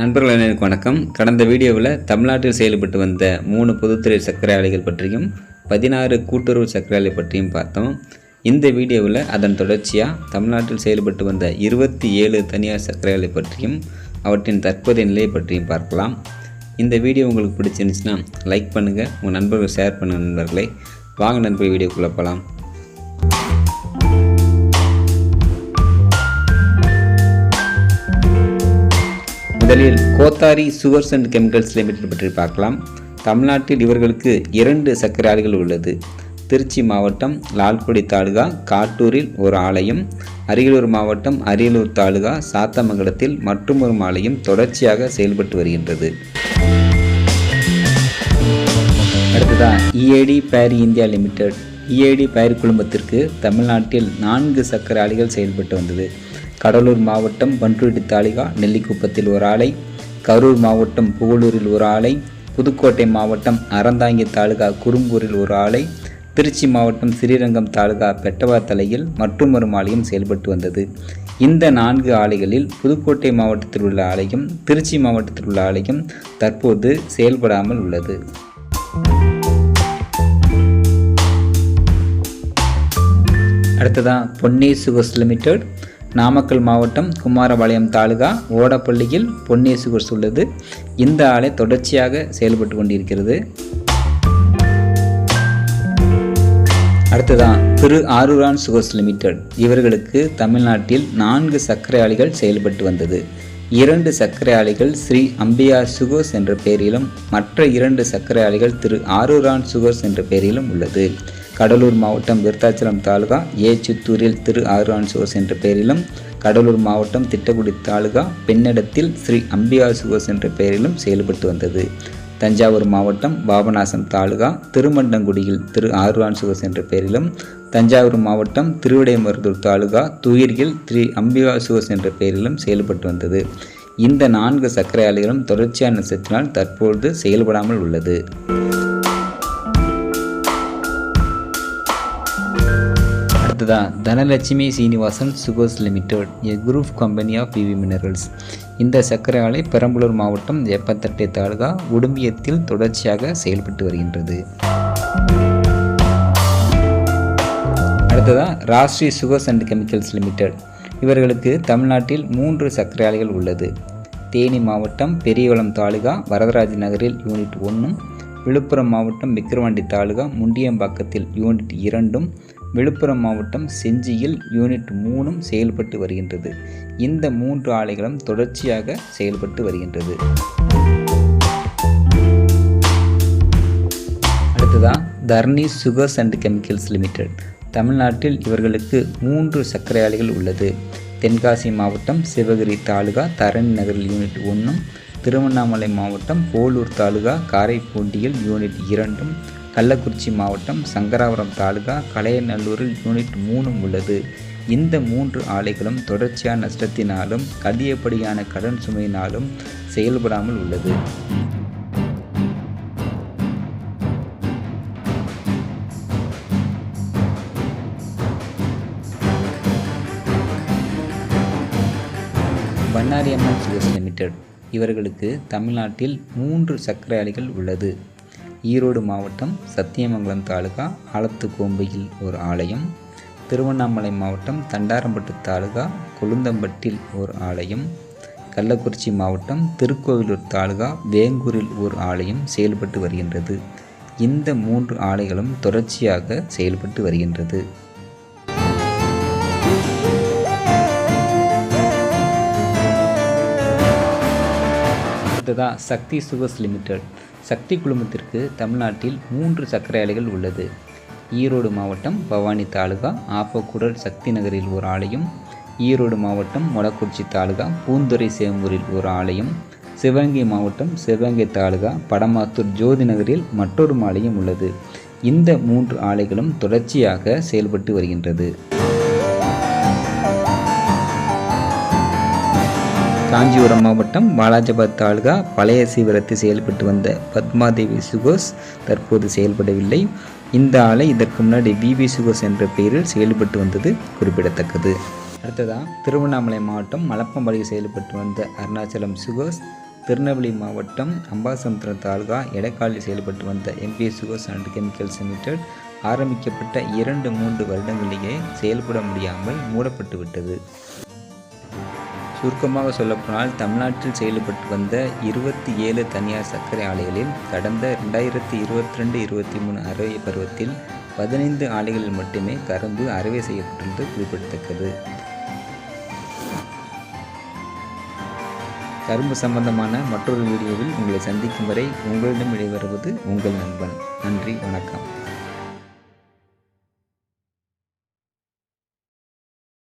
நண்பர்கள் அனைவருக்கும் வணக்கம். கடந்த வீடியோவில் தமிழ்நாட்டில் செயல்பட்டு வந்த 3 பொதுத்துறை சர்க்கரை ஆலைகள் பற்றியும் 16 கூட்டுறவு சர்க்கரை ஆலை பற்றியும் பார்த்தோம். இந்த வீடியோவில் அதன் தொடர்ச்சியாக தமிழ்நாட்டில் செயல்பட்டு வந்த 27 தனியார் சர்க்கரை ஆலை பற்றியும் அவற்றின் தற்போதைய நிலையை பற்றியும் பார்க்கலாம். இந்த வீடியோ உங்களுக்கு பிடிச்சிருந்துச்சுன்னா லைக் பண்ணுங்கள், உங்கள் நண்பர்கள் ஷேர் பண்ணுங்கள். நண்பர்களை வாங்க நண்பர்கள் வீடியோக்குள்ளே போகலாம். முதலில் Kothari sugars and chemicals limited பற்றி பார்க்கலாம். தமிழ்நாட்டில் இவர்களுக்கு 2 சர்க்கரை ஆலைகள் உள்ளது. திருச்சி மாவட்டம் லால்குடி தாலுகா காட்டூரில் ஒரு ஆலையும், அரியலூர் மாவட்டம் அரியலூர் தாலுகா சாத்தமங்கலத்தில் மற்றொரு ஆலையும் தொடர்ச்சியாக செயல்பட்டு வருகின்றது. அடுத்ததான் EID பேரி இந்தியா லிமிடெட். EID பேரி குழுமத்திற்கு தமிழ்நாட்டில் 4 சர்க்கரை ஆலைகள் செயல்பட்டு வந்தது. கடலூர் மாவட்டம் பன்ருட்டி தாலுகா நெல்லிக்குப்பத்தில் ஒரு ஆலை, கரூர் மாவட்டம் புகழூரில் ஒரு ஆலை, புதுக்கோட்டை மாவட்டம் அறந்தாங்கி தாலுகா குறும்பூரில் ஒரு ஆலை, திருச்சி மாவட்டம் ஸ்ரீரங்கம் தாலுகா பெட்டவாத்தலையில் மற்றொரு ஆலையும் செயல்பட்டு வந்தது. இந்த 4 ஆலைகளில் புதுக்கோட்டை மாவட்டத்தில் உள்ள ஆலையும் திருச்சி மாவட்டத்தில் உள்ள ஆலையும் தற்போது செயல்படாமல் உள்ளது. அடுத்ததான் பொன்னி சுகர்ஸ் லிமிடெட். நாமக்கல் மாவட்டம் குமாரபாளையம் தாலுகா ஓடப்பள்ளியில் பொன்னி சுகர்ஸ் உள்ளது. இந்த ஆலை தொடர்ச்சியாக செயல்பட்டு கொண்டிருக்கிறது. அடுத்ததான் திரு ஆரூரான் சுகர்ஸ் லிமிடெட். இவர்களுக்கு தமிழ்நாட்டில் 4 சர்க்கரை ஆலைகள் செயல்பட்டு வந்தது. 2 சர்க்கரை ஆலைகள் ஸ்ரீ அம்பியா சுகர்ஸ் என்ற பெயரிலும், மற்ற 2 சர்க்கரை ஆலைகள் திரு ஆரூரான் சுகர்ஸ் என்ற பெயரிலும் உள்ளது. கடலூர் மாவட்டம் விருத்தாச்சலம் தாலுகா சித்தூரில் திரு ஆரூரான் சுகர்ஸ் என்ற பெயரிலும், கடலூர் மாவட்டம் திட்டக்குடி தாலுகா பெண்ணடத்தில் ஸ்ரீ அம்பியா சுகர்ஸ் என்ற பெயரிலும் செயல்பட்டு வந்தது. தஞ்சாவூர் மாவட்டம் பாபநாசம் தாலுகா திருமண்டங்குடியில் திரு ஆரூரான் சுகர்ஸ் என்ற பெயரிலும், தஞ்சாவூர் மாவட்டம் திருவிடைமருதூர் தாலுகா துயிரியில் ஸ்ரீ அம்பியா சுகர்ஸ் என்ற பெயரிலும் செயல்பட்டு வந்தது. இந்த 4 சர்க்கரை ஆலைகளும் தொடர்ச்சியான நஷ்டத்தினால் தற்பொழுது செயல்படாமல் உள்ளது. அடுத்ததான் Dhanalakshmi Srinivasan sugars limited, a group company of PV minerals. இந்த சர்க்கரை ஆலை பெரம்பலூர் மாவட்டம் எப்பத்தட்டை தாலுகா உடும்பியத்தில் தொடர்ச்சியாக செயல்பட்டு வருகின்றது. அடுத்ததான் Rashtri sugars and chemicals limited. இவர்களுக்கு தமிழ்நாட்டில் 3 சர்க்கரை ஆலைகள் உள்ளது. தேனி மாவட்டம் பெரியகுளம் தாலுகா வரதராஜ நகரில் யூனிட் 1, விழுப்புரம் மாவட்டம் விக்கிரவாண்டி தாலுகா முண்டியம்பாக்கத்தில் யூனிட் 2, விழுப்புரம் மாவட்டம் செஞ்சியில் யூனிட் 3 செயல்பட்டு வருகின்றது. இந்த 3 ஆலைகளும் தொடர்ச்சியாக செயல்பட்டு வருகின்றது. அடுத்ததான் Dharni sugars and chemicals limited. தமிழ்நாட்டில் இவர்களுக்கு 3 சர்க்கரை ஆலைகள் உள்ளது. தென்காசி மாவட்டம் சிவகிரி தாலுகா தரணி நகரில் யூனிட் 1, திருவண்ணாமலை மாவட்டம் போலூர் தாலுகா காரைப்பூண்டியில் யூனிட் 2, கள்ளக்குறிச்சி மாவட்டம் சங்கராபுரம் தாலுகா கலையநல்லூரில் யூனிட் 3 உள்ளது. இந்த 3 ஆலைகளும் தொடர்ச்சியான நஷ்டத்தினாலும் அதிகப்படியான கடன் சுமையினாலும் செயல்படாமல் உள்ளது. Bannariamman sugars limited. இவர்களுக்கு தமிழ்நாட்டில் 3 சர்க்கரை ஆலைகள் உள்ளது. ஈரோடு மாவட்டம் சத்தியமங்கலம் தாலுகா ஆலத்துக்கோம்பையில் ஒரு ஆலயம், திருவண்ணாமலை மாவட்டம் தண்டாரம்பட்டு தாலுகா கொழுந்தம்பட்டில் ஒரு ஆலயம், கள்ளக்குறிச்சி மாவட்டம் திருக்கோவிலூர் தாலுகா வேங்கூரில் ஒரு ஆலயம் செயல்பட்டு வருகின்றது. இந்த 3 ஆலைகளும் தொடர்ச்சியாக செயல்பட்டு வருகின்றது. அடுத்ததாக சக்தி சுகர்ஸ் லிமிடெட். சக்தி குழுமத்திற்கு தமிழ்நாட்டில் 3 சர்க்கரை ஆலைகள் உள்ளது. ஈரோடு மாவட்டம் பவானி தாலுகா ஆப்பக்கூடல் சக்தி நகரில் ஒரு ஆலையும், ஈரோடு மாவட்டம் மொடக்குறிச்சி தாலுகா பூந்துறை சேம்பூரில் ஒரு ஆலையும், சிவகங்கை மாவட்டம் சிவகங்கை தாலுகா படமாத்தூர் ஜோதி நகரில் மற்றொரு ஆலையும் உள்ளது. இந்த 3 ஆலைகளும் தொடர்ச்சியாக செயல்பட்டு வருகின்றது. காஞ்சிபுரம் மாவட்டம் வாலாஜாபாத் தாலுகா பழைய சீவரத்தில் செயல்பட்டு வந்த பத்மாதேவி சுகர்ஸ் தற்போது செயல்படவில்லை. இந்த ஆலை இதற்கு முன்னாடி BB சுகர்ஸ் என்ற பெயரில் செயல்பட்டு வந்தது குறிப்பிடத்தக்கது. அடுத்ததாக திருவண்ணாமலை மாவட்டம் மலப்பம்பாடியில் செயல்பட்டு வந்த அருணாச்சலம் சுகர்ஸ் திருநெல்வேலி மாவட்டம் அம்பாசமுத்திரம் தாலுகா எடக்காலில் செயல்பட்டு வந்த MPS sugars and chemicals limited ஆரம்பிக்கப்பட்ட 2-3 வருடங்களிலேயே செயல்பட முடியாமல் மூடப்பட்டு விட்டது. சுருக்கமாக சொல்லப்போனால் தமிழ்நாட்டில் செயல்பட்டு வந்த 27 தனியார் சர்க்கரை ஆலைகளில் கடந்த 2022-23 அறுவை பருவத்தில் 15 ஆலைகளில் மட்டுமே கரும்பு அறுவை செய்யப்பட்டுள்ளது குறிப்பிடத்தக்கது. கரும்பு சம்பந்தமான மற்றொரு வீடியோவில் உங்களை சந்திக்கும் வரை உங்களிடம் விடைபெறுவது உங்கள் நண்பன். நன்றி, வணக்கம்.